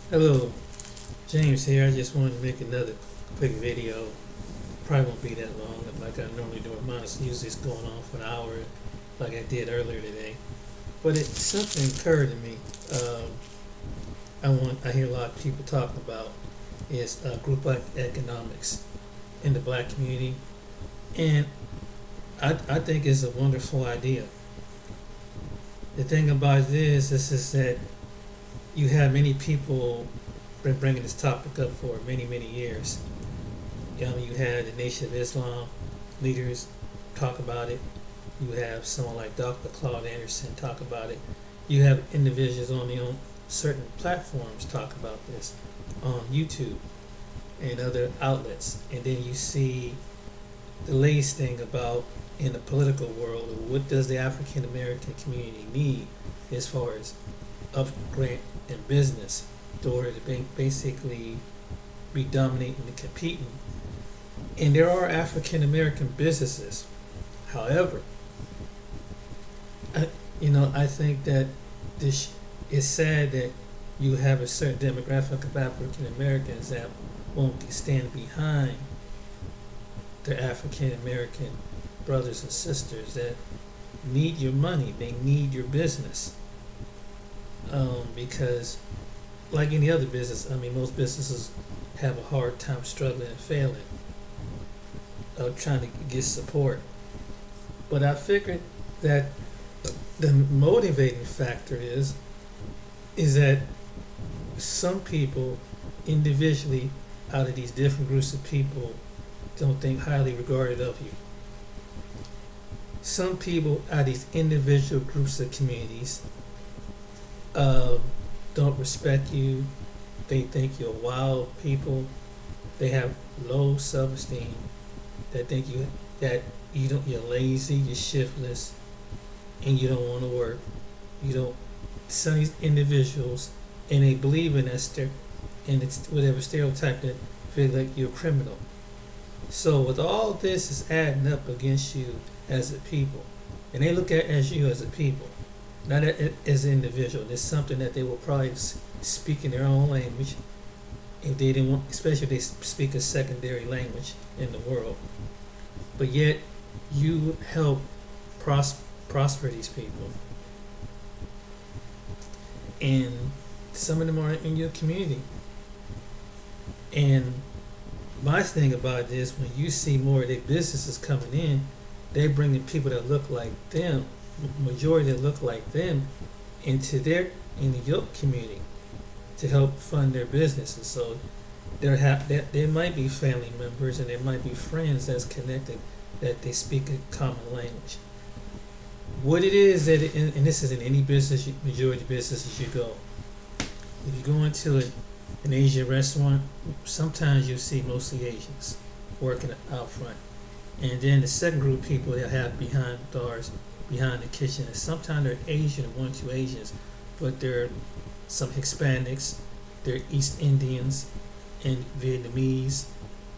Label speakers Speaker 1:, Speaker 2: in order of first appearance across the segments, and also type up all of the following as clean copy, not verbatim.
Speaker 1: Hello, James here. I just wanted to make another quick video. Probably won't be that long like I normally do. Mine is usually it's going on for an hour like I did earlier today. But something occurred to me. I hear a lot of people talking about is group economics in the black community, and I think it's a wonderful idea. The thing about this is that you have many people been bringing this topic up for many years. You had the Nation of Islam leaders talk about it. You have someone like Dr. Claude Anderson talk about it. You have individuals on certain platforms talk about this on YouTube and other outlets. And then you see the latest thing about in the political world, what does the African American community need as far as upgrade in business in order to basically be dominating and competing. And there are African American businesses. However, I think that this is sad that you have a certain demographic of African Americans that won't stand behind their African American brothers and sisters that need your money. They need your business. Because like any other business, most businesses have a hard time struggling and failing, trying to get support. But I figured that the motivating factor is that some people individually out of these different groups of people don't think highly regarded of you. Some people out of these individual groups of communities don't respect you. They think you're wild people. They have low self-esteem. They think you're lazy, you're shiftless, and you don't want to work. You don't. Some of these individuals, and they believe in that and it's whatever stereotype that feel like you're a criminal. So with all this is adding up against you as a people, and they look at as you as a people, not as an individual. It's something that they will probably speak in their own language if they didn't want, especially if they speak a secondary language in the world. But yet, you help prosper these people, and some of them are in your community. And my thing about it is when you see more of their businesses coming in, they're bringing people that look like them, majority that look like them, into your community to help fund their businesses. So there might be family members and there might be friends that's connected that they speak a common language. What it is that, and this is in any business, majority businesses you go. If you go into an Asian restaurant, sometimes you see mostly Asians working out front. And then the second group of people they'll have behind bars, behind the kitchen. And sometimes they're Asian, one or two Asians, but they're some Hispanics, they're East Indians and Vietnamese,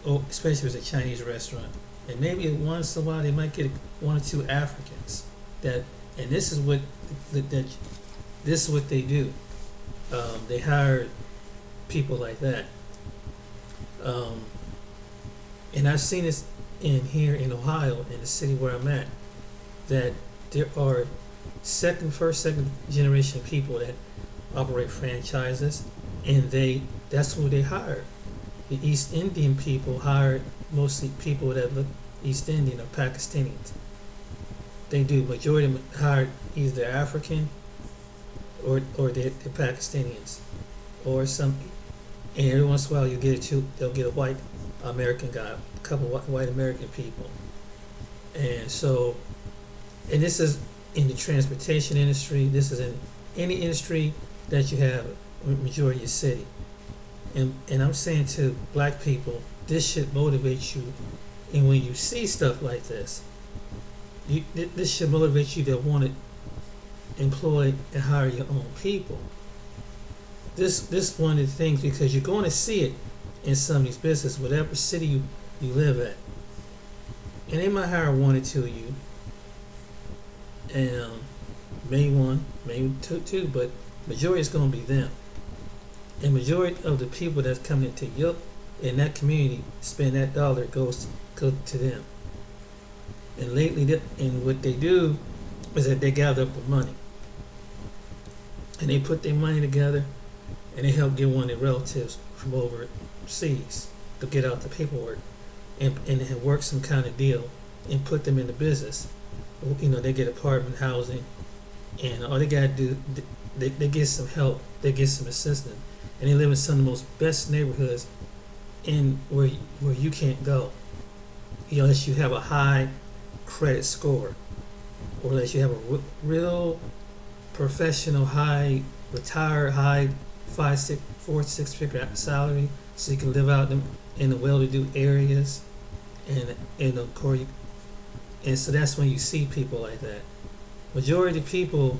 Speaker 1: or especially if it's a Chinese restaurant. And maybe once in a while they might get one or two Africans. And this is what they do. They hire people like that. And I've seen this here in Ohio, in the city where I'm at, that there are first, second generation people that operate franchises, and that's who they hire. The East Indian people hire mostly people that look East Indian or Pakistanians. They do. Majority of them hire either African or they're Pakistanians or some. And every once in a while they'll get a white American guy, a couple white American people. And so, and this is in the transportation industry. This is in any industry that you have a majority of your city. And I'm saying to black people, this should motivate you. And when you see stuff like this, this should motivate you to want to employ and hire your own people. This one of the things, because you're going to see it in some of these businesses, whatever city you live at. And they might hire one or two of you, and maybe one, maybe two, but majority is going to be them. And majority of the people that's coming into your in that community spend that dollar goes to them. And lately, and what they do is that they gather up the money and they put their money together and they help get one of their relatives from overseas to get out the paperwork and work some kind of deal and put them into business. You know, they get apartment housing, and all they gotta do, they get some help, they get some assistance, and they live in some of the most best neighborhoods in where you can't go, you know, unless you have a high credit score, or unless you have a real professional high retired high 6 figure salary, so you can live out in the well-to-do areas, and of course, and so that's when you see people like that. Majority of people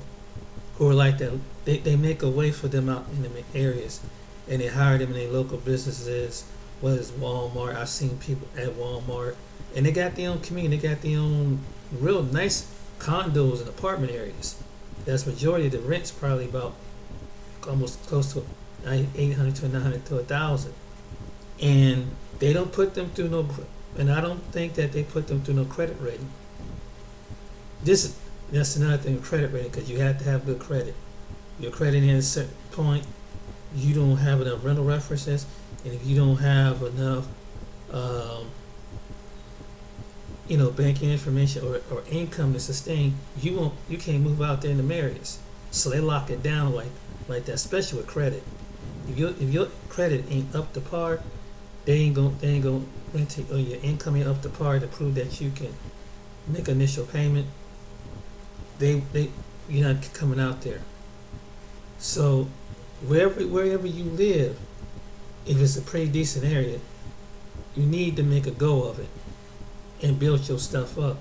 Speaker 1: who are like that, they make a way for them out in the areas, and they hire them in their local businesses, whether it's Walmart. I've seen people at Walmart, and they got their own community, they got their own real nice condos and apartment areas. That's majority of the rent's probably about almost close to 800 to 900 to 1,000, and they don't put them through no, and I don't think that they put them through no credit rating. That's another thing, credit rating, because you have to have good credit. Your credit at a certain point, you don't have enough rental references, and if you don't have enough, banking information or income to sustain, you can't move out there in the areas. So they lock it down like that, especially with credit. If your credit ain't up to par, they ain't gonna rent it, or your income ain't up to par to prove that you can make initial payment. You're not coming out there. So wherever you live, if it's a pretty decent area, you need to make a go of it and build your stuff up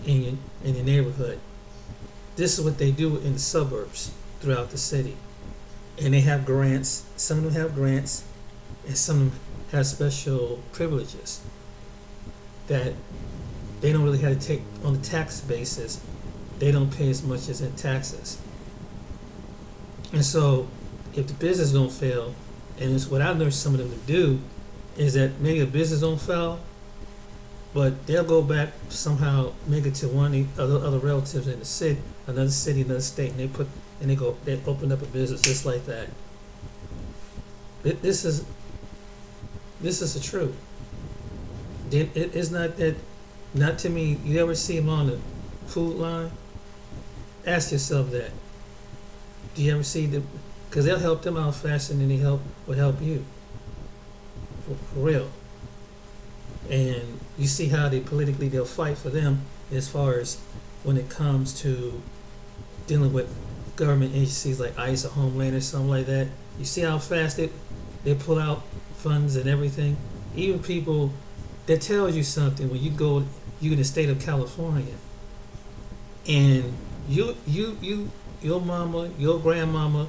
Speaker 1: in your neighborhood. This is what they do in the suburbs throughout the city. And they have grants. Some of them have grants, and some of them have special privileges that they don't really have to take on the tax basis. They don't pay as much as in taxes. And so if the business don't fail, and it's what I've learned some of them to do, is that maybe a business don't fail, but they'll go back somehow, make it to one of the other relatives in the city, another state, and they open up a business just like that. This is the truth. It's not that, not to me. You ever see them on the food line? Ask yourself that. Do you ever see them? Because they'll help them out faster than they would help you. For real. And you see how they'll fight for them as far as when it comes to dealing with government agencies like ICE or Homeland or something like that. You see how fast they pull out funds and everything. Even people that tells you something when you in the state of California, and your mama, your grandmama,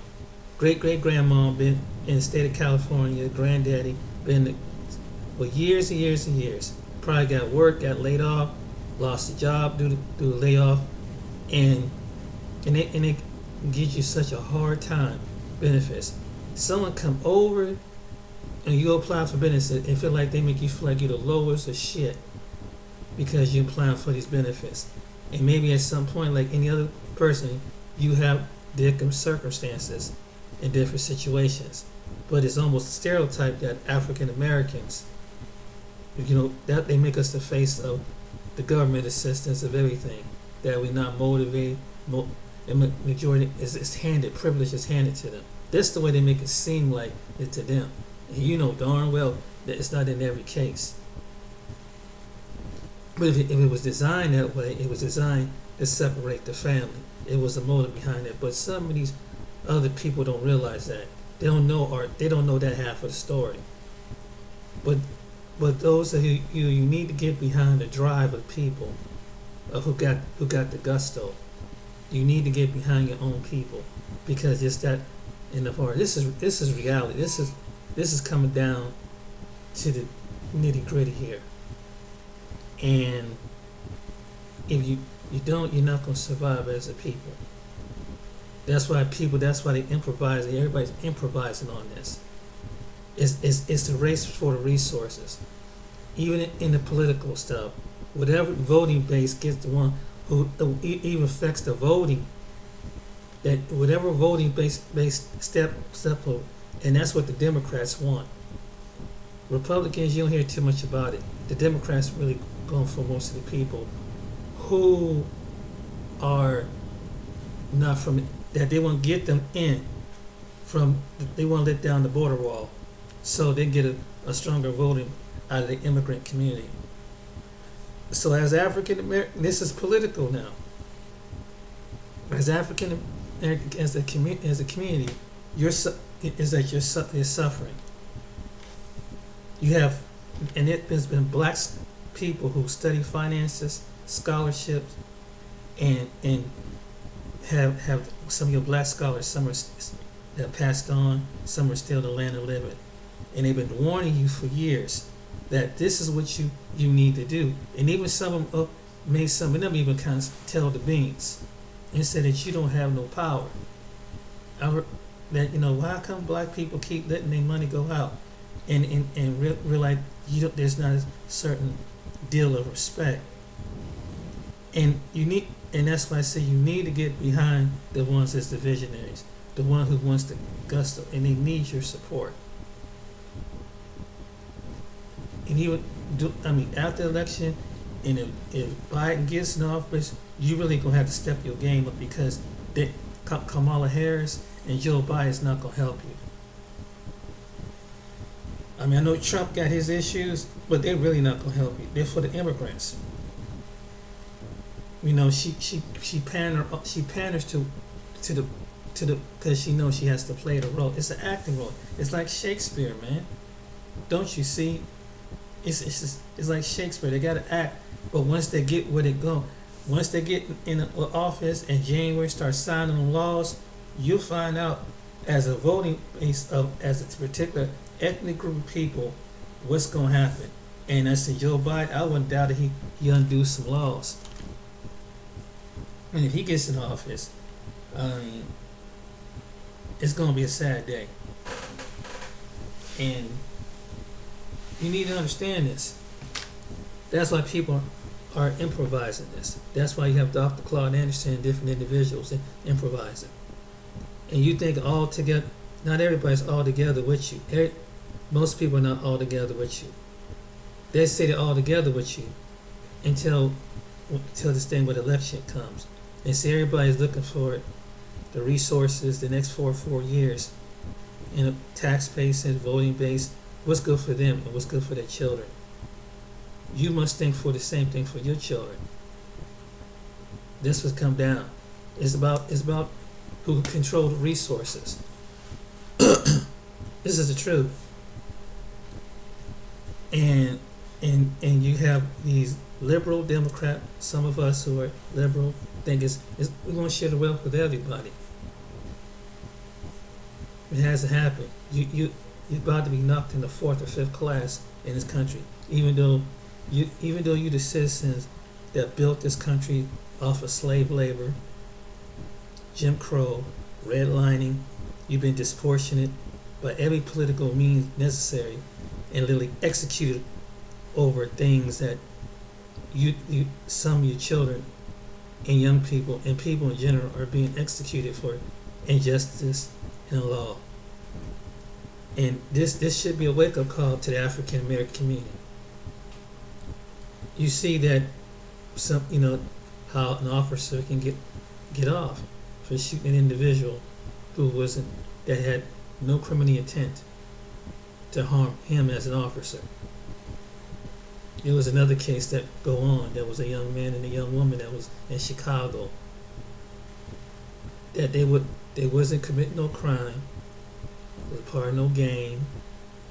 Speaker 1: great grandma been in the state of California, granddaddy been for years and years and years. Probably got work, got laid off, lost a job due to the layoff, and they give you such a hard time. Benefits. Someone come over and you apply for benefits and feel like they make you feel like you're the lowest of shit because you're applying for these benefits. And maybe at some point, like any other person, you have different circumstances in different situations. But it's almost stereotyped that African Americans, that they make us the face of the government assistance of everything. That we're not motivated. The majority is handed, privilege is handed to them. That's the way they make it seem like it to them. And you know darn well that it's not in every case. But if it was designed that way, it was designed to separate the family. It was a motive behind it. But some of these other people don't realize that. They don't know they don't know that half of the story. But those of you need to get behind the drive of people who got the gusto. You need to get behind your own people, because it's that in the heart. This is reality. This is coming down to the nitty gritty here. And if you don't, you're not going to survive as a people. That's why they improvise. Everybody's improvising on this. It's the race for the resources. Even in the political stuff, whatever voting base gets the one who even affects the voting, that whatever voting base step up, and that's what the Democrats want. Republicans, you don't hear too much about it. The Democrats really going for most of the people who are not from that. They want to get them in from. They want to let down the border wall, so they get a stronger voting out of the immigrant community. So as African American, this is political now. As African American, as a community, you're suffering. You have, and there's been black people who study finances, scholarships, and have some of your black scholars. Some are that passed on. Some are still in the land of living, and they've been warning you for years that this is what you need to do. And even some of them made some of them even kind of tell the beans and said that you don't have no power. That how come black people keep letting their money go out, and realize there's not a certain deal of respect. And that's why I say you need to get behind the ones that's the visionaries, the one who wants the gusto, and they need your support. And he would do. After the election, and if Biden gets in office, you really gonna have to step your game up, because Kamala Harris and Joe Biden's not gonna help you. I know Trump got his issues, but they're really not gonna help you. They're for the immigrants. She panders to the because she knows she has to play the role. It's an acting role. It's like Shakespeare, man. Don't you see? It's like Shakespeare. They gotta act, but once they get where they go, once they get in office and January start signing the laws, you'll find out as a voting base as a particular ethnic group of people what's gonna happen. And I said, Joe Biden, I wouldn't doubt that he undo some laws. And if he gets in office, it's gonna be a sad day. And you need to understand this. That's why people are improvising this. That's why you have Dr. Claude Anderson and different individuals improvising. And you think all together, not everybody's all together with you. Most people are not all together with you. They say they're all together with you until this thing with election comes. And see, everybody's looking for the resources the next 4 years in a tax base and voting base. What's good for them and what's good for their children. You must think for the same thing for your children. This would come down. It's about who control the resources. This is the truth. And you have these liberal Democrat, some of us who are liberal think we're going to share the wealth with everybody. It hasn't happened. You're about to be knocked in the 4th or 5th class in this country, even though you're the citizens that built this country off of slave labor, Jim Crow, redlining. You've been disproportionate by every political means necessary and literally executed over things that some of your children and young people and people in general are being executed for injustice and law. And this should be a wake-up call to the African American community. You see that how an officer can get off for shooting an individual that had no criminal intent to harm him as an officer. There was another case that go on. There was a young man and a young woman that was in Chicago. That they wasn't committing no crime, was part of no gang,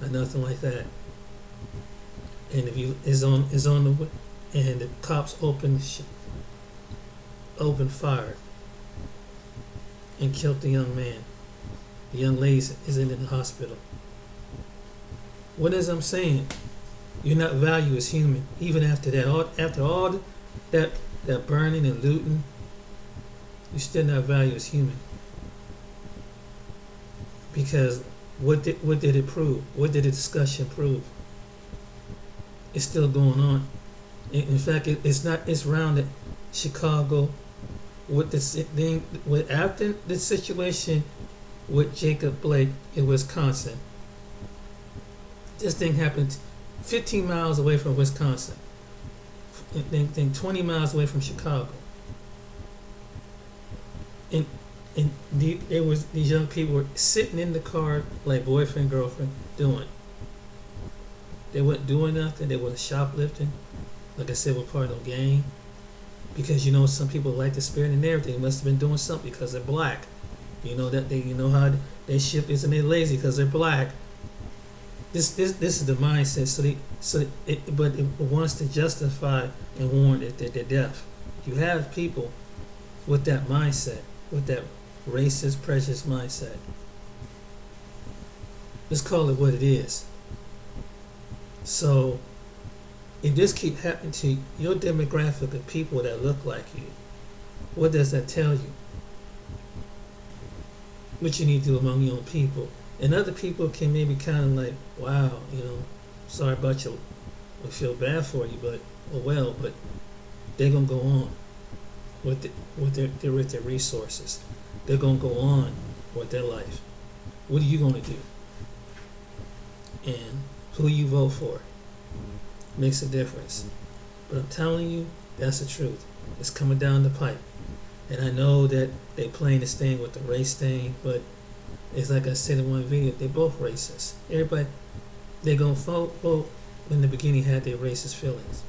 Speaker 1: or nothing like that. And if you is on the and the cops opened fire and killed the young man. The young lady is in the hospital. What is I'm saying? You're not valued as human, even after that. After all that burning and looting, you're still not valued as human. because what did it prove? What did the discussion prove? It's still going on. In fact, it's not. It's around Chicago with this thing. With after the situation with Jacob Blake in Wisconsin, this thing happened 15 miles away from Wisconsin, then 20 miles away from Chicago. And there was these young people were sitting in the car like boyfriend girlfriend doing. They weren't doing nothing. They weren't shoplifting. Like I said, we're part of no gang. Because some people like the spirit and everything. They must have been doing something because they're black. That they how they ship isn't they lazy because they're black. This is the mindset. But it wants to justify and warn that they're deaf. You have people with that mindset, with that racist, prejudiced mindset. Let's call it what it is. So, if this keep happening to your demographic of people that look like you, what does that tell you? What you need to do among your own people. And other people can maybe kind of like, wow, sorry about you. We feel bad for you, but but they're gonna go on with their resources. They're gonna go on with their life. What are you gonna do? And who you vote for makes a difference. But I'm telling you, that's the truth. It's coming down the pipe. And I know that they playing this thing with the race thing, but it's like I said in one video, they're both racist. Everybody, they're going to vote in the beginning had their racist feelings.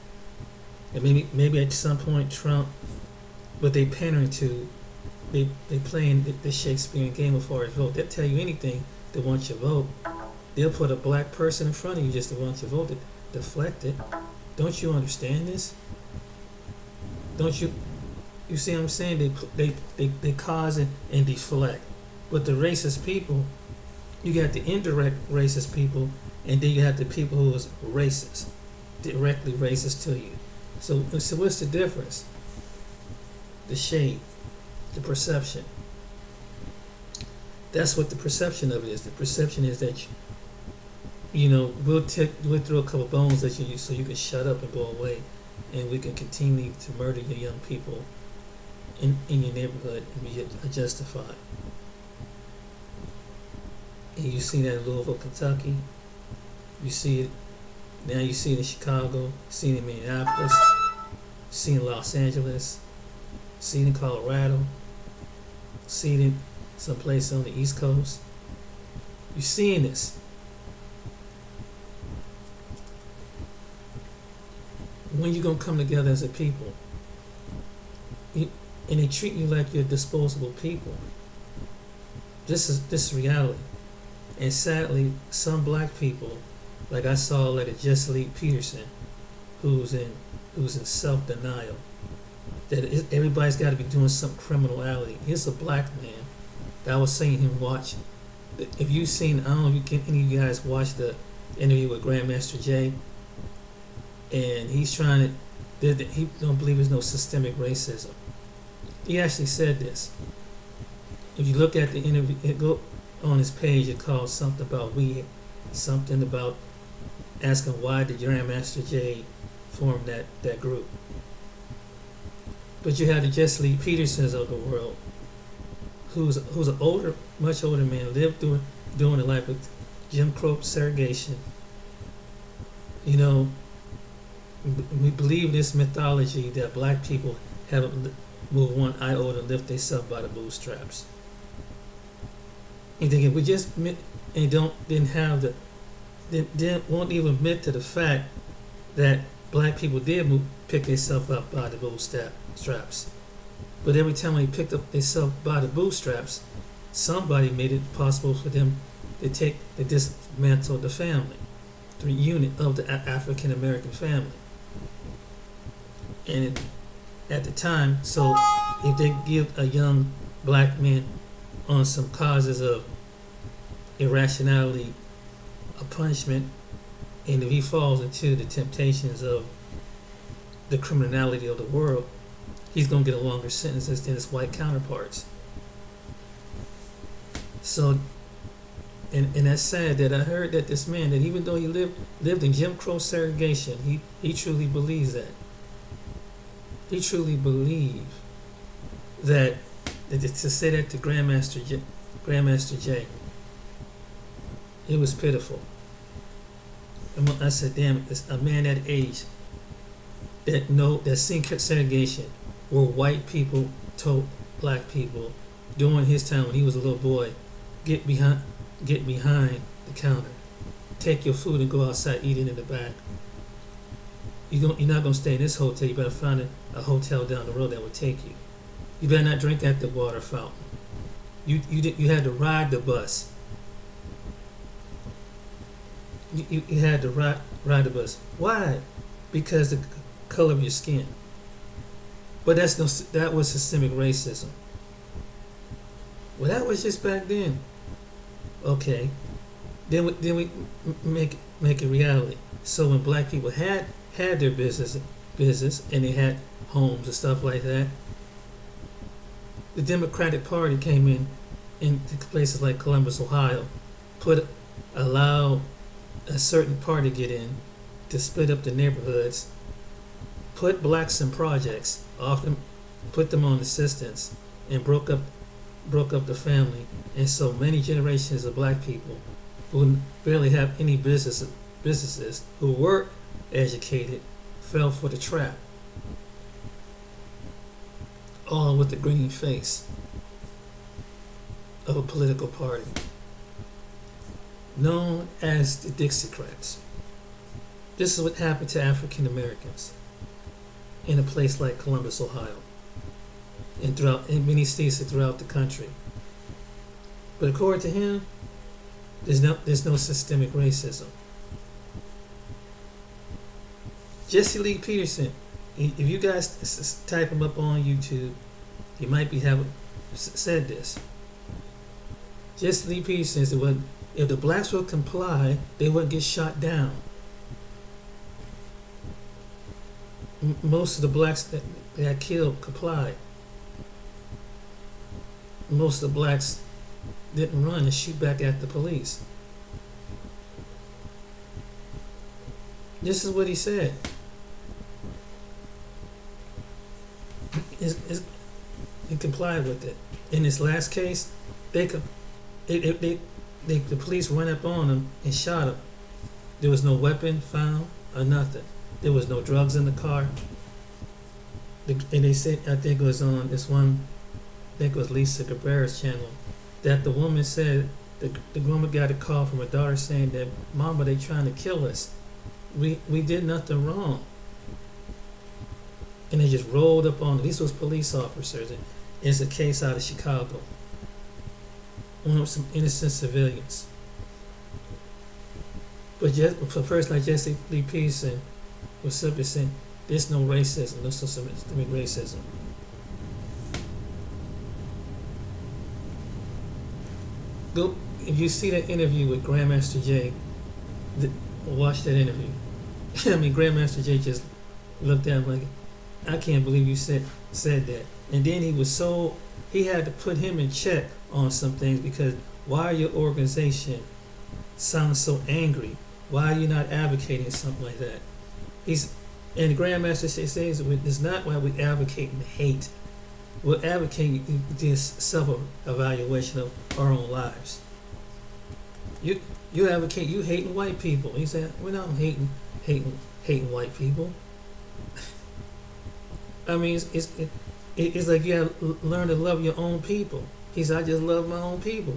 Speaker 1: And maybe at some point Trump, but they pandering to, they playing the Shakespearean game as far as vote. They'll tell you anything they want your vote. They'll put a black person in front of you just to want your vote to deflect it. Don't you understand this? Don't you? You see what I'm saying? They cause it and deflect. But the racist people, you got the indirect racist people, and then you have the people who is racist, directly racist to you. So what's the difference? The shade, the perception. That's what the perception of it is. The perception is that we'll throw a couple bones at you so you can shut up and go away, and we can continue to murder your young people in your neighborhood and be justified. And you see that in Louisville, Kentucky. You see it now. You see it in Chicago. You see it in Minneapolis. You see it in Los Angeles. You see it in Colorado. You see it in some place on the East Coast. You're seeing this. When you gonna come together as a people? And they treat you like you're disposable people. This is reality. And sadly, some black people, like I saw like a Jesse Peterson, who's in self-denial, that everybody's got to be doing some criminality. Here's a black man that I was seeing him watch. If you've seen, I don't know if any of you guys watched the interview with Grandmaster Jay, and he's trying to, he don't believe there's no systemic racism. He actually said this. If you look at the interview, go on his page, it calls something about asking why did Grandmaster Jay form that group. But you have the Jesse Petersons of the world, who's an older, much older man, lived during the life of Jim Crow segregation. We believe this mythology that black people haven't moved one iota to lift themselves by the bootstraps. And if we just won't even admit to the fact that black people did pick themselves up by the bootstraps. But every time they picked up themselves by the bootstraps, somebody made it possible for them to dismantle the family, the unit of the African American family. And at the time, so if they give a young black man on some causes of irrationality a punishment, and if he falls into the temptations of the criminality of the world, he's going to get a longer sentence than his white counterparts. So and that's sad that I heard that this man, that even though he lived in Jim Crow segregation, he truly believes that. He truly believed that, to say that to Grandmaster J, it was pitiful. And when I said, damn, it's a man that age that seen segregation, where white people told black people during his time when he was a little boy, get behind the counter, take your food and go outside, eat it in the back. You're not gonna stay in this hotel. You better find a hotel down the road that will take you. You better not drink at the water fountain. You had to ride the bus. You had to ride the bus. Why? Because the color of your skin. But that was systemic racism. Well, that was just back then. Okay. Then we make it reality. So when black people had their business and they had homes and stuff like that, the Democratic Party came in places like Columbus, Ohio, allow a certain party to get in to split up the neighborhoods, put blacks in projects, often put them on assistance, and broke up the family. And so many generations of black people who barely have any businesses who were educated fell for the trap, all with the grinning face of a political party known as the Dixiecrats. This is what happened to African Americans in a place like Columbus, Ohio, and in many states throughout the country. But according to him, there's no systemic racism. Jesse Lee Peterson, if you guys type him up on YouTube, he might be said this. Jesse Lee Peterson said, well, if the blacks would comply, they wouldn't get shot down. Most of the blacks that got killed complied. Most of the blacks didn't run and shoot back at the police. This is what he said. He complied with it. In this last case, the police went up on him and shot him. There was no weapon found or nothing. There was no drugs in the car. And they said, I think it was on this one, I think it was Lisa Cabrera's channel, that the woman said, the woman got a call from her daughter saying that, Mama, they trying to kill us. We did nothing wrong. And they just rolled up on them. These was police officers. It's a case out of Chicago. One of some innocent civilians. But for a person like Jesse Lee Peterson was simply saying, there's no racism, there's no systemic racism. Go, if you see that interview with Grandmaster J, watch that interview. I mean, Grandmaster J just looked at him like, I can't believe you said that. And then he had to put him in check on some things, because why your organization sounds so angry? Why are you not advocating something like that? And Grandmaster says it's not why we advocate hate. We're advocating this self-evaluation of our own lives. You advocate you hating white people. He said, we're not hating white people. I mean, it's like you have to learn to love your own people. He said, I just love my own people.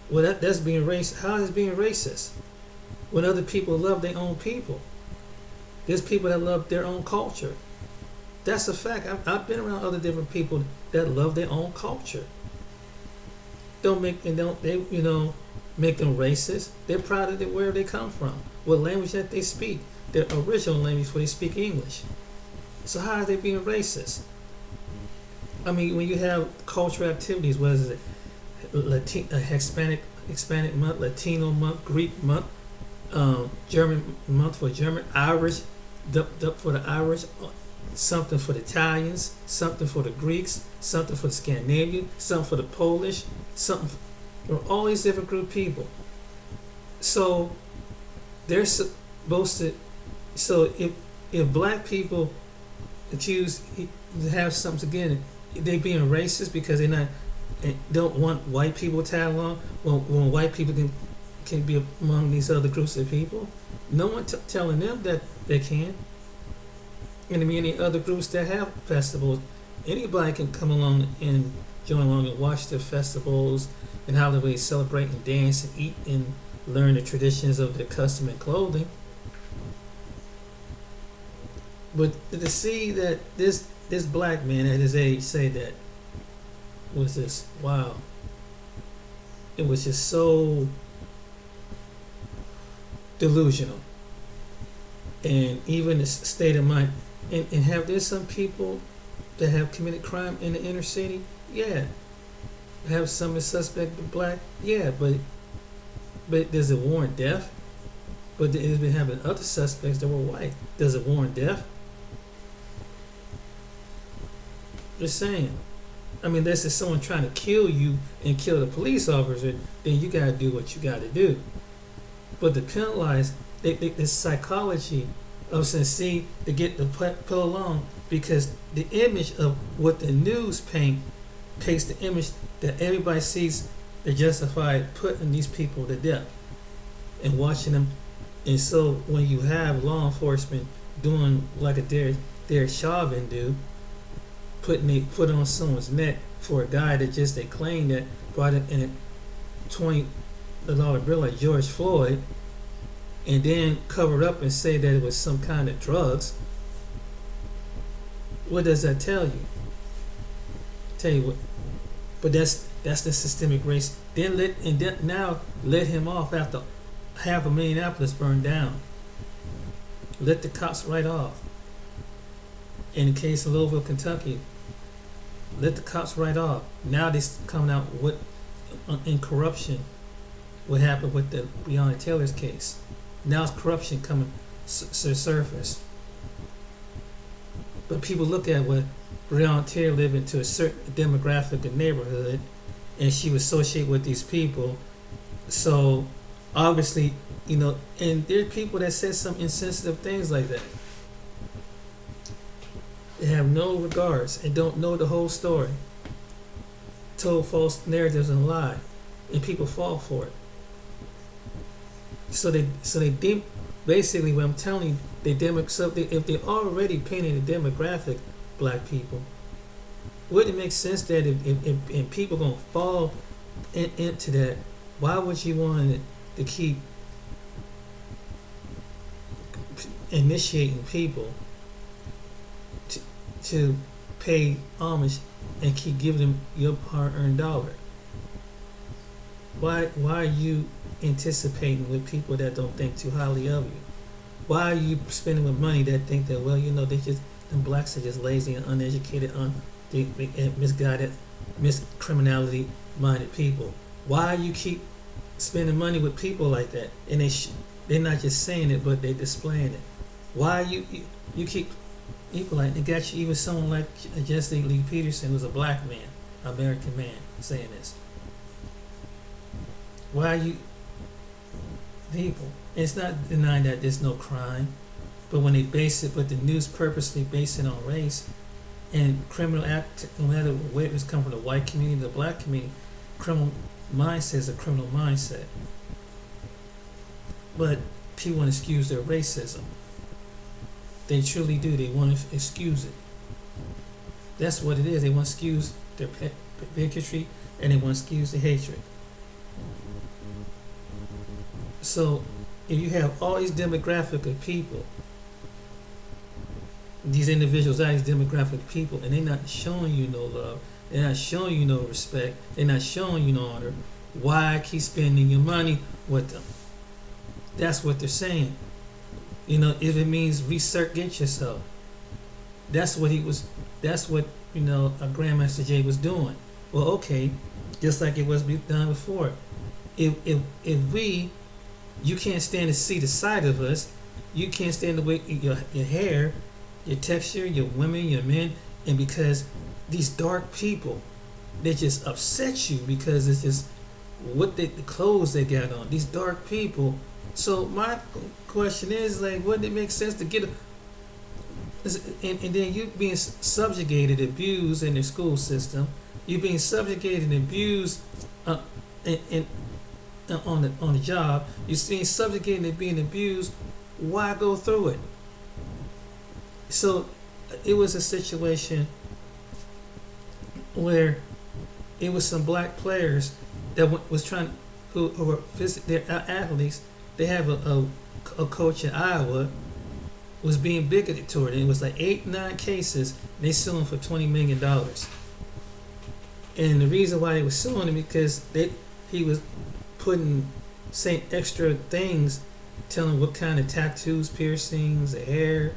Speaker 1: Well, that's being racist. How is it being racist? When other people love their own people. There's people that love their own culture. That's a fact. I've been around other different people that love their own culture. They make them racist. They're proud of where they come from, what language that they speak, their original language where they speak English. So how are they being racist? I mean, when you have cultural activities, what is it? Hispanic month, Latino month, Greek month, German month for German, Irish, for the Irish, something for the Italians, something for the Greeks, something for the Scandinavian, something for the Polish, something. Or all these different group of people. So they're supposed to. So if black people accuse have something again, they being racist because they not don't want white people to tag along. When white people can be among these other groups of people, no one telling them that they can. And many other groups that have festivals, anybody can come along and join along and watch the festivals and how they celebrate and dance and eat and learn the traditions of their custom and clothing. But to see that this black man at his age say that was just wow. It was just so delusional. And even the state of mind. And have there some people that have committed crime in the inner city? Yeah. Have some of the suspect be black? Yeah, but does it warrant death? But there's been having other suspects that were white. Does it warrant death? Just saying. I mean, this is someone trying to kill you and kill the police officer, then you gotta do what you gotta do. But to penalize, the psychology of see to get the pull along, because the image of what the news paints the image that everybody sees to justify putting these people to death and watching them. And so when you have law enforcement doing like a Derek Chauvin do, putting foot on someone's neck for a guy that just they claim that brought it in a $20 bill like George Floyd, and then cover it up and say that it was some kind of drugs. What does that tell you? Tell you what. But that's the systemic race. Now let him off after half of Minneapolis burned down. Let the cops right off. In the case of Louisville, Kentucky, let the cops right off. Now they're coming out with in corruption. What happened with the Breonna Taylor's case? Now it's corruption coming to the surface. But people look at what Breonna Taylor lived into a certain demographic of neighborhood, and she was associated with these people. So obviously, and there are people that said some insensitive things like that. They have no regards and don't know the whole story. Told false narratives and lie, and people fall for it. So they basically what I'm telling you, if they already painted a demographic, black people, wouldn't it make sense that if people gonna fall into that, why would you want to keep initiating people to pay homage and keep giving them your hard-earned dollar? Why are you anticipating with people that don't think too highly of you? Why are you spending with money that think that them blacks are just lazy and uneducated, and misguided, miscriminality minded people? Why you keep spending money with people like that? And they're not just saying it, but they're displaying it. Why you keep people like, they got you, even someone like Jesse Lee Peterson, who's a black man, American man, saying this. Why you people? It's not denying that there's no crime, but when they base it, but the news purposely base it on race and criminal act, no matter where it's come from, the white community, the black community, criminal mindset is a criminal mindset. But people want to excuse their racism. They truly do. They want to excuse it. That's what it is. They want to excuse their bigotry, and they want to excuse the hatred. So if you have all these demographic of people, these individuals are these demographic people, and they're not showing you no love, they're not showing you no respect, they're not showing you no honor, why keep spending your money with them? That's what they're saying. If it means resurgent yourself. That's what a Grandmaster Jay was doing. Well, okay, just like it was done before. If you can't stand to see the side of us, you can't stand the way your hair, your texture, your women, your men, and because these dark people, they just upset you because it's just the clothes they got on. These dark people. So my question is like, wouldn't it make sense to get a and then you being subjugated, abused in the school system, you being subjugated and abused in on the job, you're being subjugated and being abused. Why go through it? So it was a situation where it was some black players that was trying who were they're athletes. They have a coach in Iowa was being bigoted toward it. It was like 8-9 cases. And they sued him for $20 million. And the reason why they were suing him because he was saying extra things, telling what kind of tattoos, piercings, the hair,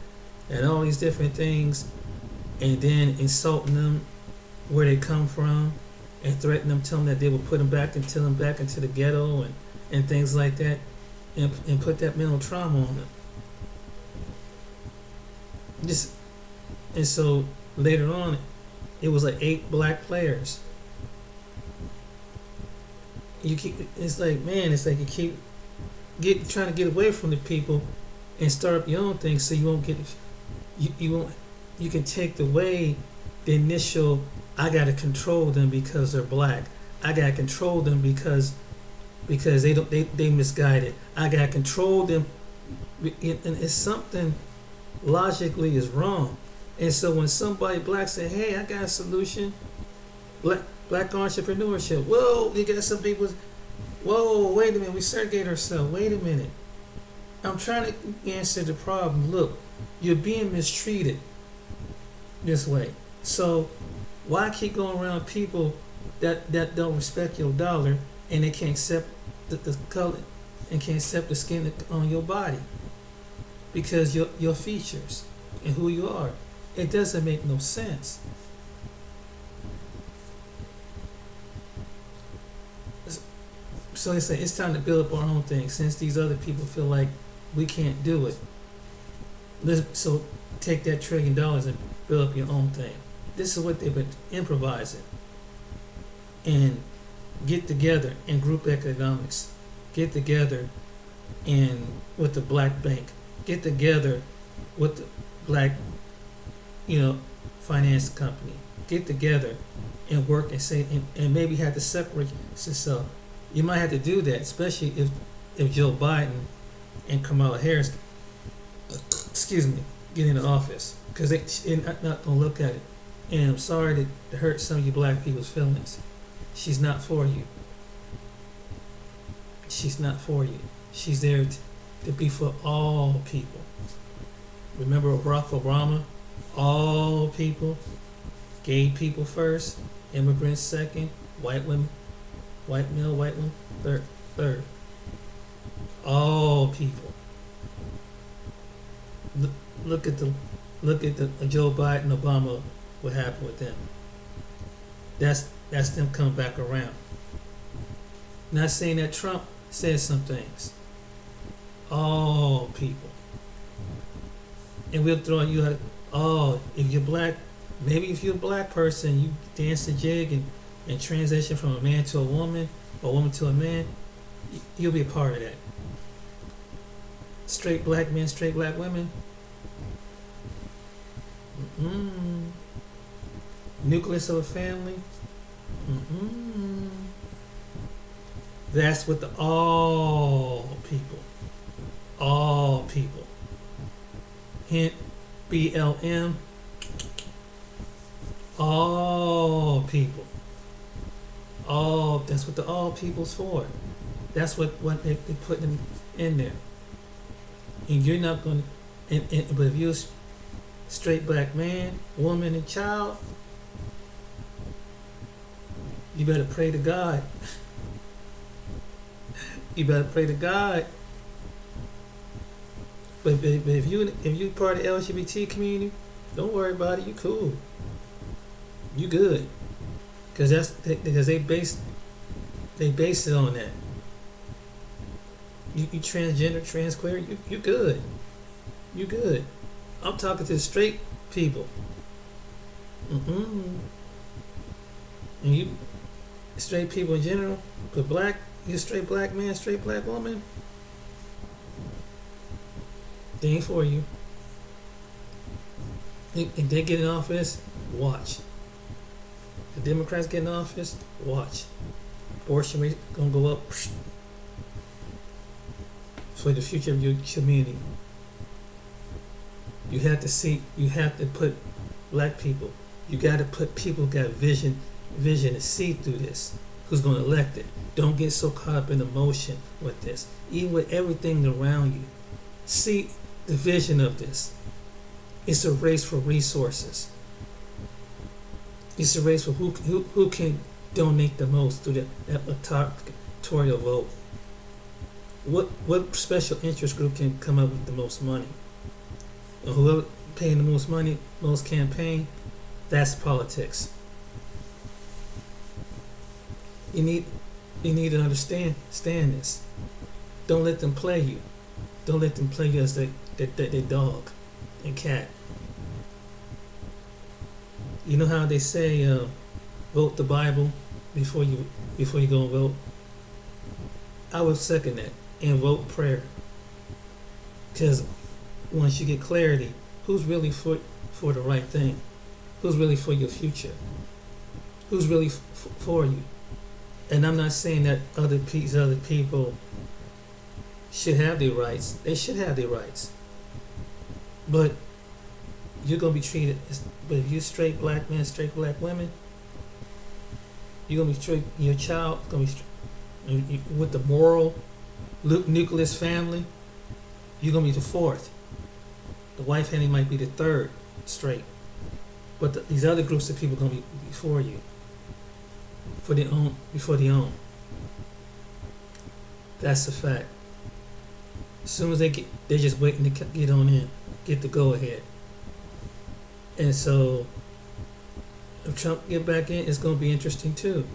Speaker 1: and all these different things, and then insulting them where they come from, and threatening them, telling them that they would put them back into the ghetto and things like that, and put that mental trauma on them. And so later on, it was like 8 black players. It's like you keep trying to get away from the people and start up your own thing, so you won't get you can take away the initial I gotta control them because they're black. I gotta control them because they misguided. I gotta control them, and it's something logically is wrong. And so when somebody black say, "Hey, I got a solution," black entrepreneurship. Whoa, you got some people. Whoa, wait a minute. We segregate ourselves. Wait a minute. I'm trying to answer the problem. Look, you're being mistreated this way. So why keep going around people that don't respect your dollar and they can't accept the color and can't accept the skin on your body because your features and who you are? It doesn't make no sense. So they say it's time to build up our own thing since these other people feel like we can't do it. So take that $1 trillion and build up your own thing. This is what they've been improvising. And get together in group economics. Get together with the black bank. Get together with the black, finance company. Get together and work and say and maybe have to separate yourself. You might have to do that, especially if Joe Biden and Kamala Harris, get into office, because they're not gonna look at it. And I'm sorry to hurt some of you black people's feelings. She's not for you. She's not for you. She's there to be for all people. Remember Barack Obama? All people. Gay people first, immigrants second, white women, white male, white women third. All people. Look at the Joe Biden, Obama. What happened with them? That's them coming back around. Not saying that Trump said some things. All people. And we'll throw you out. Oh, if you're black, maybe if you're a black person, you dance the jig and transition from a man to a woman, or a woman to a man, you'll be a part of that. Straight black men, straight black women. Nucleus of a family. That's what the all people. Hint BLM. All people. That's what the all people's for. That's what they put them in there. And you're not going to, but if you're a straight black man, woman, and child, you better pray to God. You better pray to God. But if you part of the LGBT community, don't worry about it. You cool. You good. Because they base it on that. You transgender, trans queer, you good. You good. I'm talking to the straight people. And straight people in general, but you straight black man, straight black woman, they ain't for you. If they get in office, watch. The Democrats get in office, watch. Abortion rate gonna go up for the future of your community. You have to put black people, you gotta put people who got vision to see through this, who's gonna elect it. Don't get so caught up in emotion with this. Even with everything around you, see the vision of this. It's a race for resources. It's a race for who can donate the most through that electoral vote. What special interest group can come up with the most money? And whoever paying the most money, most campaign, that's politics. You need to understand this. Don't let them play you. Don't let them play you as their dog and cat. You know how they say vote the Bible before you go and vote? I would second that, and vote prayer. Because once you get clarity, who's really for the right thing? Who's really for your future? Who's really for you? And I'm not saying that other people should have their rights. They should have their rights. But you're going to be treated, but if you're straight black men, straight black women, you're going to be treated, your child going to be with the moral nucleus family, you're going to be the fourth. The wife family might be the third straight. But these other groups of people are going to be before you, before their own. That's a fact. As soon as they're just waiting to get on in, get the go ahead. And so, if Trump get back in, it's going to be interesting too.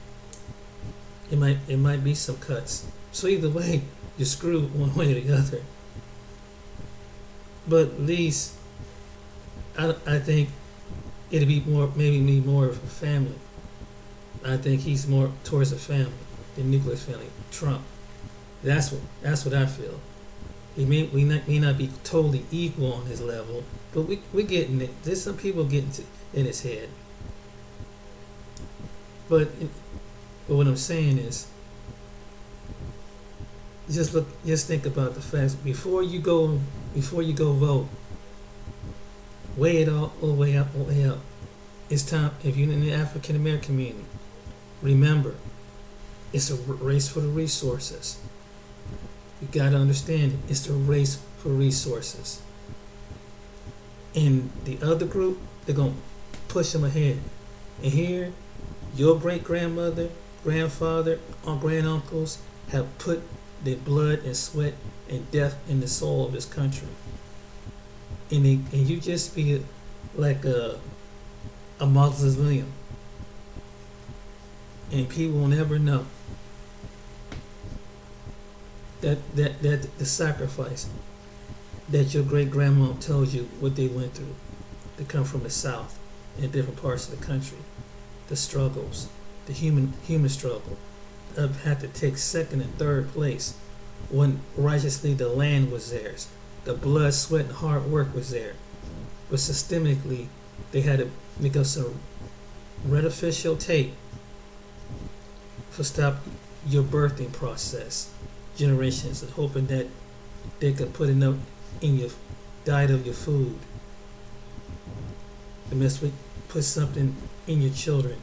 Speaker 1: It might be some cuts. So either way, you're screwed one way or the other. But at least, I think it'll be maybe more of a family. I think he's more towards a family, the nuclear family. Trump. That's what I feel. He may not be totally equal on his level, but we're getting it. There's some people getting in his head. But what I'm saying is, just think about the facts before you go vote. Weigh it all the way up. It's time. If you're in the African American community, remember, it's a race for the resources. You got to understand it. It's the race for resources. And the other group, they're going to push them ahead. And here, your great-grandmother, grandfather, or granduncles have put their blood and sweat and death in the soul of this country. And you just be like a mausoleum. And people will never know that the sacrifice that your great grandma told you what they went through to come from the South in different parts of the country, the struggles, the human struggle, had to take second and third place when righteously the land was theirs, the blood, sweat, and hard work was there, but systemically they had to make up some artificial tape for stop your birthing process. Generations and hoping that they could put enough in your diet of your food. Put something in your children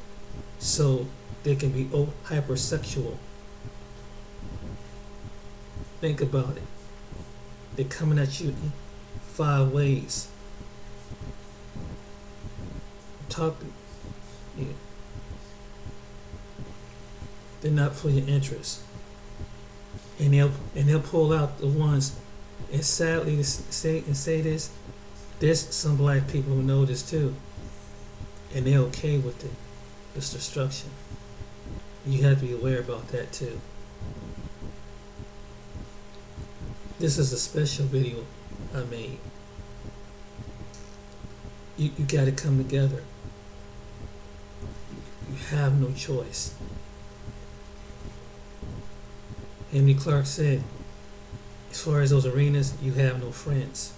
Speaker 1: so they can be hypersexual. Think about it. They're coming at you in 5 ways. They're not for your interest. And they'll pull out the ones, and sadly to say this, there's some black people who know this too, and they're okay with it, this destruction. You have to be aware about that too. This is a special video I made. You got to come together. You have no choice. Henry Clark said, as far as those arenas, you have no friends.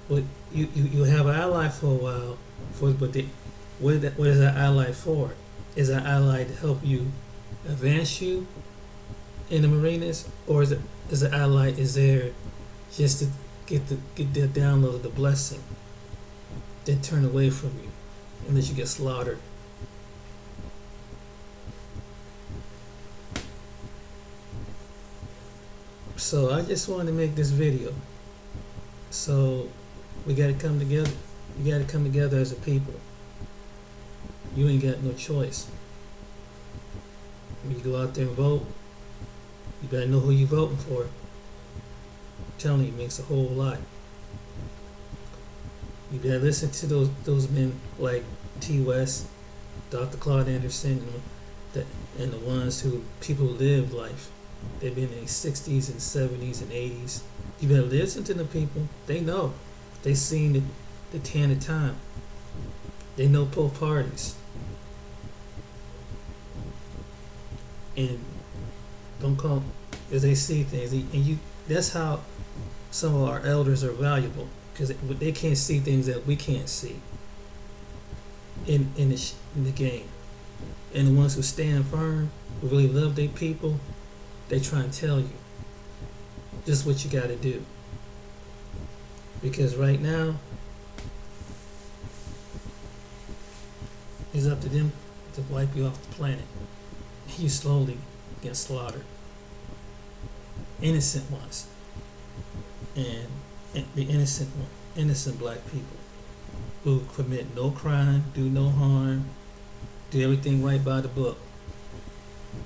Speaker 1: But you have an ally for a while, what is that ally for? Is that ally to help you advance you in the marinas, or is the ally is there just to get the download of the blessing, then turn away from you and let you get slaughtered? So I just wanted to make this video. So we got to come together. You got to come together as a people. You ain't got no choice. When you go out there and vote, you better know who you're voting for. I'm telling you, it makes a whole lot. You better listen to those men like T. West, Dr. Claude Anderson, and the ones who people who lived life. They've been in their 60s and 70s and 80s. You better listen to the people. They know. They seen the 10 of time. They know both parties. And don't call as they see things. And that's how some of our elders are valuable, because they can't see things that we can't see in the game. And the ones who stand firm, who really love their people, they try and tell you just what you got to do. Because right now, it's up to them to wipe you off the planet. You slowly get slaughtered. Innocent ones. And the innocent black people who commit no crime, do no harm, do everything right by the book.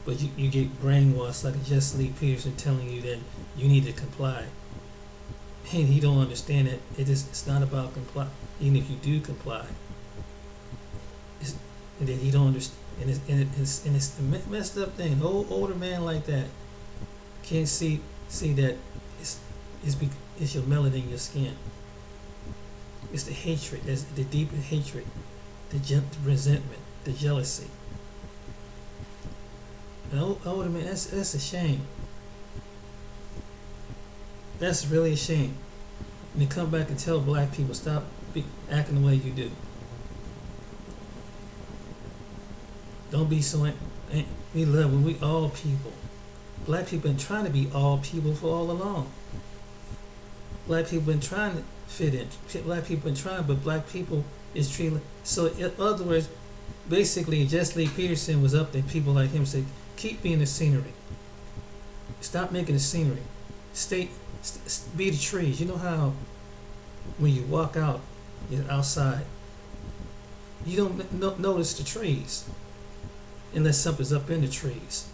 Speaker 1: But you get brainwashed like a Jesse Lee Peterson telling you that you need to comply. And he don't understand that it's not about comply. Even if you do comply, and then he don't understand. And it's a messed up thing. An older man like that can't see that it's your melanin in your skin. It's the hatred. It's the deeper hatred, the resentment, the jealousy. An older man, that's a shame. That's really a shame. And they come back and tell black people, stop acting the way you do. Don't be so. We love when we all people. Black people been trying to be all people for all along. Black people been trying to fit in. Black people been trying, but black people is treated. So in other words, basically, Jesse Lee Peterson was up there. People like him said, keep being the scenery. Stop making the scenery. Be the trees. You know how when you walk out, you're outside, you don't notice the trees unless something's up in the trees.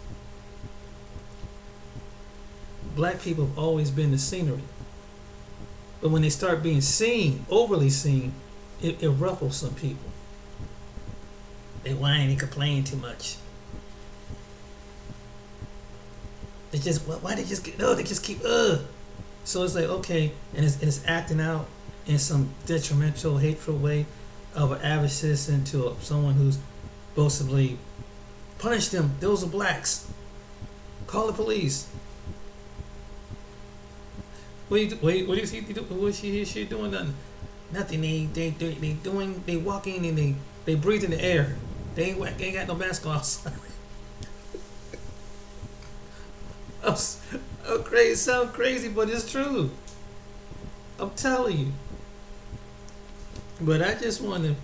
Speaker 1: Black people have always been the scenery. But when they start being seen, overly seen, it ruffles some people. They whine and complain too much. They just, why they just they just keep, So it's like, okay, and it's acting out in some detrimental, hateful way of an average citizen to someone who's supposedly punish them. Those are blacks. Call the police. What is she doing? Nothing. They walking and they breathe in the air. They ain't got no mask on. I'm crazy. Sound crazy, but it's true. I'm telling you. But I just want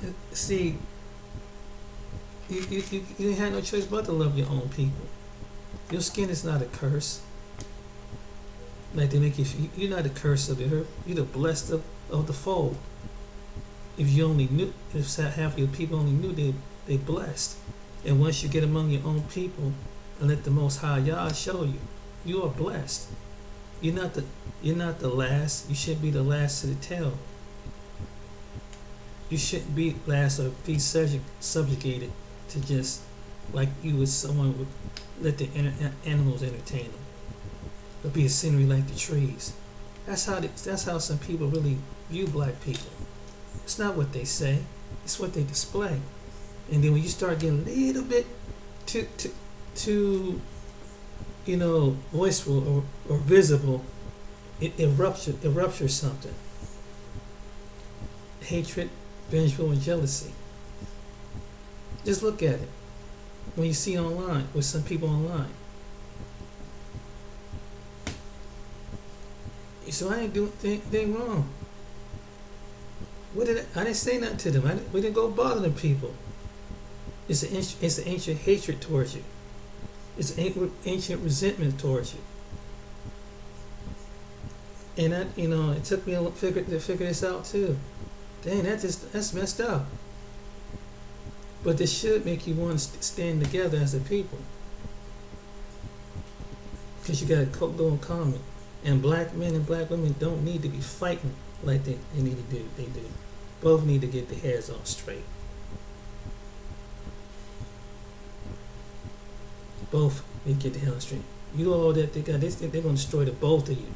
Speaker 1: to see. You have no choice but to love your own people. Your skin is not a curse. Like they make you're not a curse of the earth. You're the blessed of the fold. If you only knew, if half of your people only knew, they blessed. And once you get among your own people and let the Most High Yah show you, you are blessed. You're not the last. You shouldn't be the last to the tail. You shouldn't be last or be subjugated to just like you would someone would let the animals entertain them. Or be a scenery like the trees. That's how some people really view black people. It's not what they say, it's what they display. And then when you start getting a little bit too voiceful or visible, it ruptures something. Hatred, vengeful, and jealousy. Just look at it when you see online with some people online. So I ain't doing anything wrong. I didn't say nothing to them. We didn't go bother them people. It's an ancient hatred towards you. It's an ancient resentment towards you. And it took me to figure this out too. Dang, that's messed up. But this should make you want to stand together as a people, because you got a go in common. And black men and black women don't need to be fighting like they need to do. They do. Both need to get their heads on straight. Both need to get their heads on straight. You all that they got, they think they're going to destroy the both of you.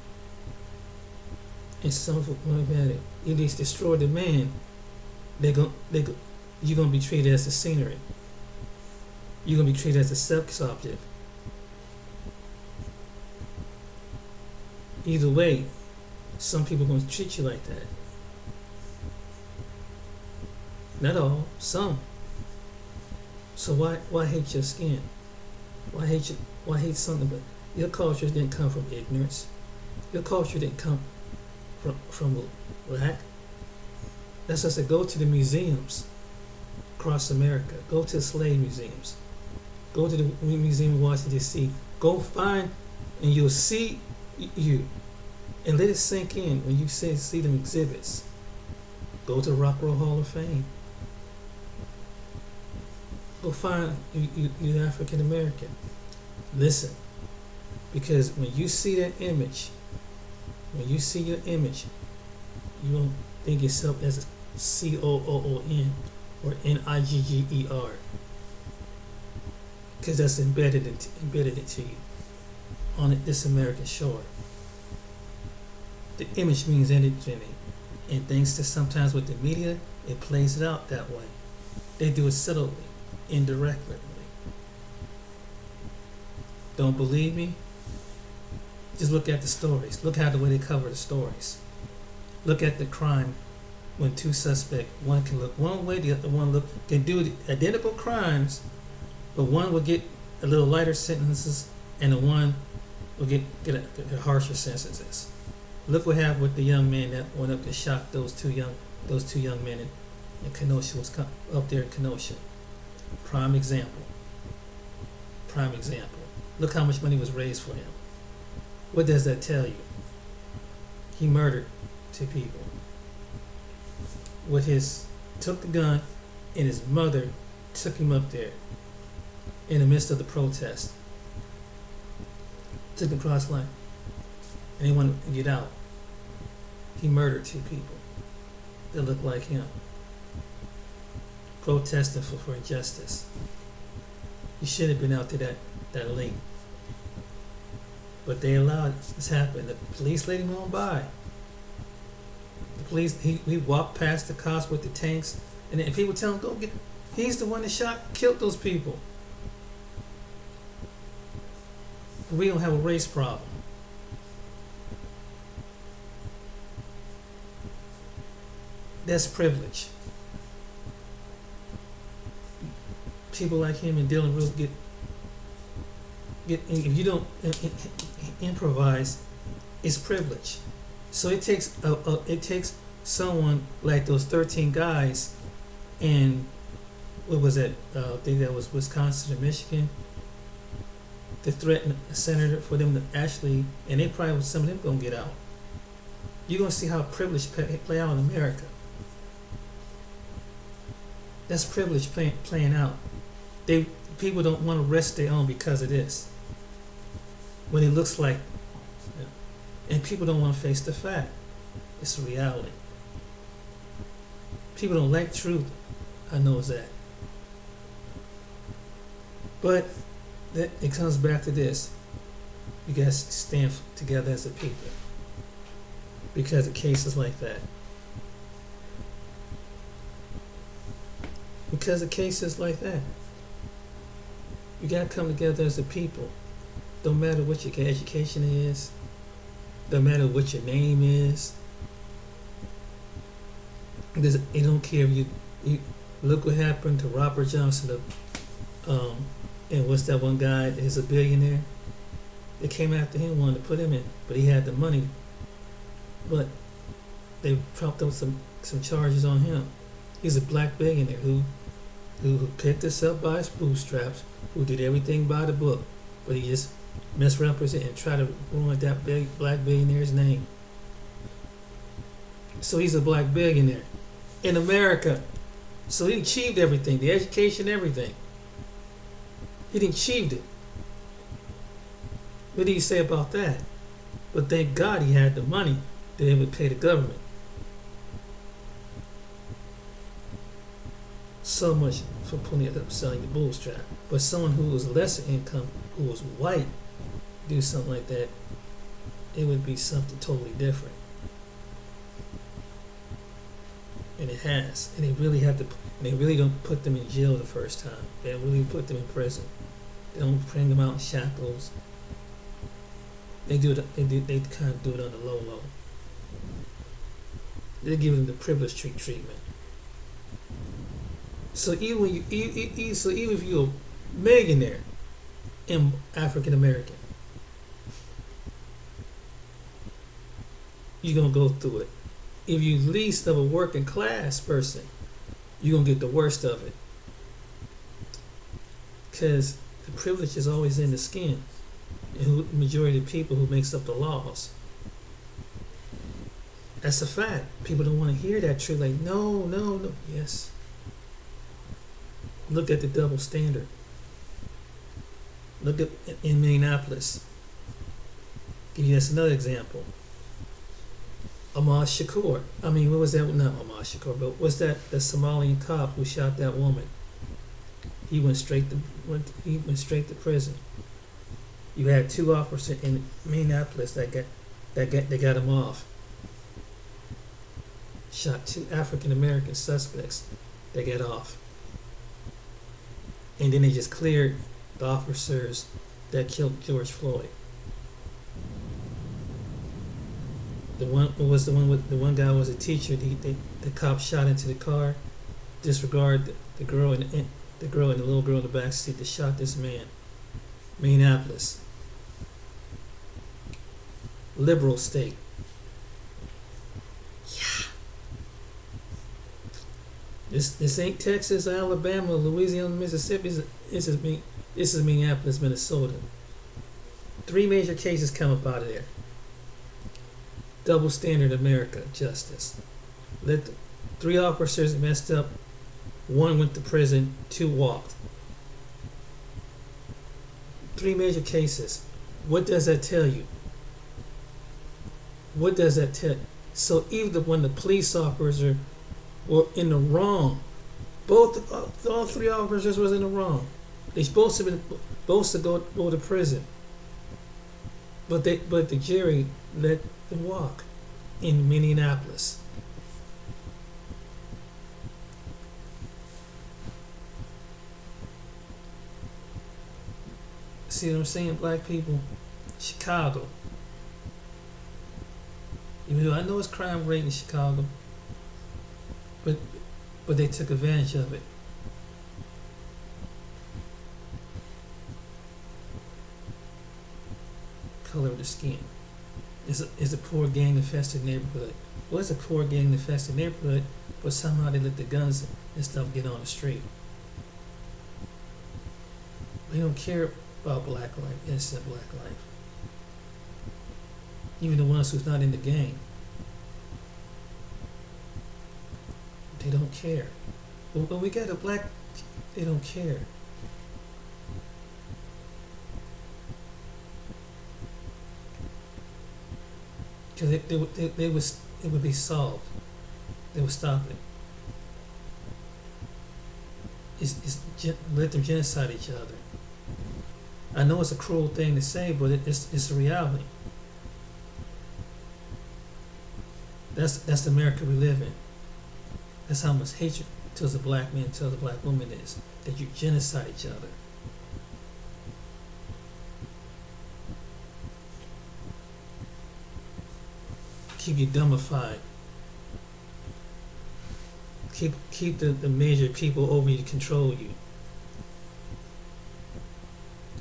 Speaker 1: And some of them, if they destroy the man, you're going to be treated as a scenery. You're going to be treated as a sex object. Either way, some people are going to treat you like that. Not all, some. So why hate your skin? Why hate something? But your culture didn't come from ignorance. Your culture didn't come from lack. That's why I said, go to the museums across America. Go to the slave museums. Go to the museum in Washington, D.C. Go find, and you'll see you. And let it sink in when you see them exhibits. Go to the Rock and Roll Hall of Fame. Go find you African American. Listen, because when you see that image, when you see your image, you don't think yourself as a COON or NIGGER, because that's embedded into you on this American shore. The image means anything, and thanks to sometimes with the media, it plays it out that way. They do it subtly, indirectly. Don't believe me? Just look at the stories. Look at the way they cover the stories. Look at the crime when two suspects, one can look one way, the other one can do the identical crimes, but one will get a little lighter sentences, and the one will get a harsher sentences. Look what happened with the young man that went up and shot those two young men in Kenosha, was up there in Kenosha. Prime example. Look how much money was raised for him. What does that tell you? He murdered two people. Took the gun, and his mother took him up there in the midst of the protest. Took him across the line, and he wanted to get out. He murdered two people that looked like him, protesting for injustice. He should have been out there that late, but they allowed this to happen. The police let him on by. The police, he walked past the cops with the tanks, and then people tell him, go get. He's the one that killed those people. We don't have a race problem. That's privilege. People like him and Dylan Roof get. If you don't improvise, it's privilege. So it takes someone like those 13 guys, and what was that? I think that was Wisconsin or Michigan, to threaten a senator for them to actually, and they probably some of them gonna get out. You're gonna see how privilege play out in America. That's privilege playing out. People don't want to arrest their own because of this. When it looks like, and people don't want to face the fact. It's a reality. People don't like truth. I know that. But it comes back to this. You guys stand together as a people because of cases like that. Because of cases like that. You gotta come together as a people. Don't matter what your education is. Don't matter what your name is. It don't care if you look what happened to Robert Johnson. And what's that one guy? He's a billionaire. They came after him, wanted to put him in, but he had the money. But they propped up some charges on him. He's a black billionaire who picked us up by his bootstraps, who did everything by the book, but he just misrepresented and tried to ruin that black billionaire's name. So he's a black billionaire in America. So he achieved everything, the education, everything. He achieved it. What do you say about that? But thank God he had the money that he would pay the government. So much for pulling it up, selling your bootstrap. But someone who was lesser income, who was white, do something like that, it would be something totally different. And it has. And they really have to. And they really don't put them in jail the first time. They really put them in prison. They don't bring them out in shackles. They do it. They kind of do it on the low. They give them the privileged treatment. So even when even if you're a millionaire and African American, you're gonna go through it. If you're least of a working class person, you're gonna get the worst of it. Because the privilege is always in the skin. And the majority of the people who makes up the laws. That's a fact. People don't want to hear that truth. Like, no. Yes. Look at the double standard. Look at in Minneapolis. Give you that's another example. Ahmad Shakur. I mean, what was that? Not Ahmad Shakur, but what's that? The Somalian cop who shot that woman. He went straight to prison. You had 2 officers in Minneapolis that got him off. Shot 2 African American suspects that got off. And then they just cleared the officers that killed George Floyd. The one guy was a teacher. The cop shot into the car, disregard the girl and the little girl in the back seat that shot this man. Minneapolis, liberal state. Yeah. This ain't Texas, Alabama, Louisiana, Mississippi. This is Minneapolis, Minnesota. 3 major cases come up out of there. Double standard America justice. 3 officers messed up. 1 went to prison. 2 walked. 3 major cases. What does that tell you? What does that tell you? So even when the police officers were in the wrong, all 3 officers was in the wrong. They supposed to go to prison, but the jury let them walk in Minneapolis. See what I'm saying, black people? Chicago. Even though I know it's crime rate in Chicago, but they took advantage of it. Color of the skin. It's a poor gang infested neighborhood. Well, it's a poor gang infested neighborhood, but somehow they let the guns and stuff get on the street. They don't care about black life, innocent black life. Even the ones who's not in the gang. They don't care. But when we got a black, they don't care. Because it would be solved. They would stop it. Let them genocide each other. I know it's a cruel thing to say, but it's a reality. That's the America we live in. That's how much hatred towards a black man, towards a black woman is. That you genocide each other. keep you dumbified. Keep the major people over you to control you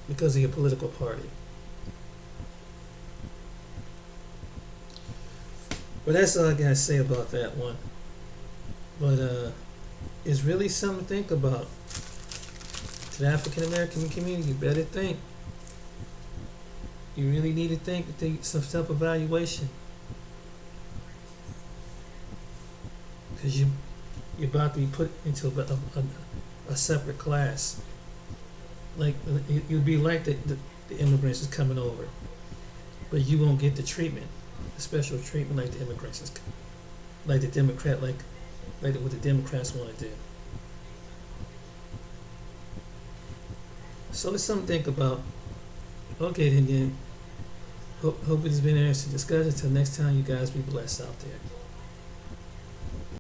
Speaker 1: because of your political party. But that's all I gotta say about that one. But it's really something to think about. To the African American community, you better think. You really need to think some self-evaluation. Because you're about to be put into a separate class. Like, you'll be like the immigrants is coming over. But you won't get the treatment, the special treatment like the immigrants is, like the Democrat, like what the Democrats want to do. So it's something to think about. Okay, then. Hope it's been an interesting discussion. Until next time, you guys be blessed out there.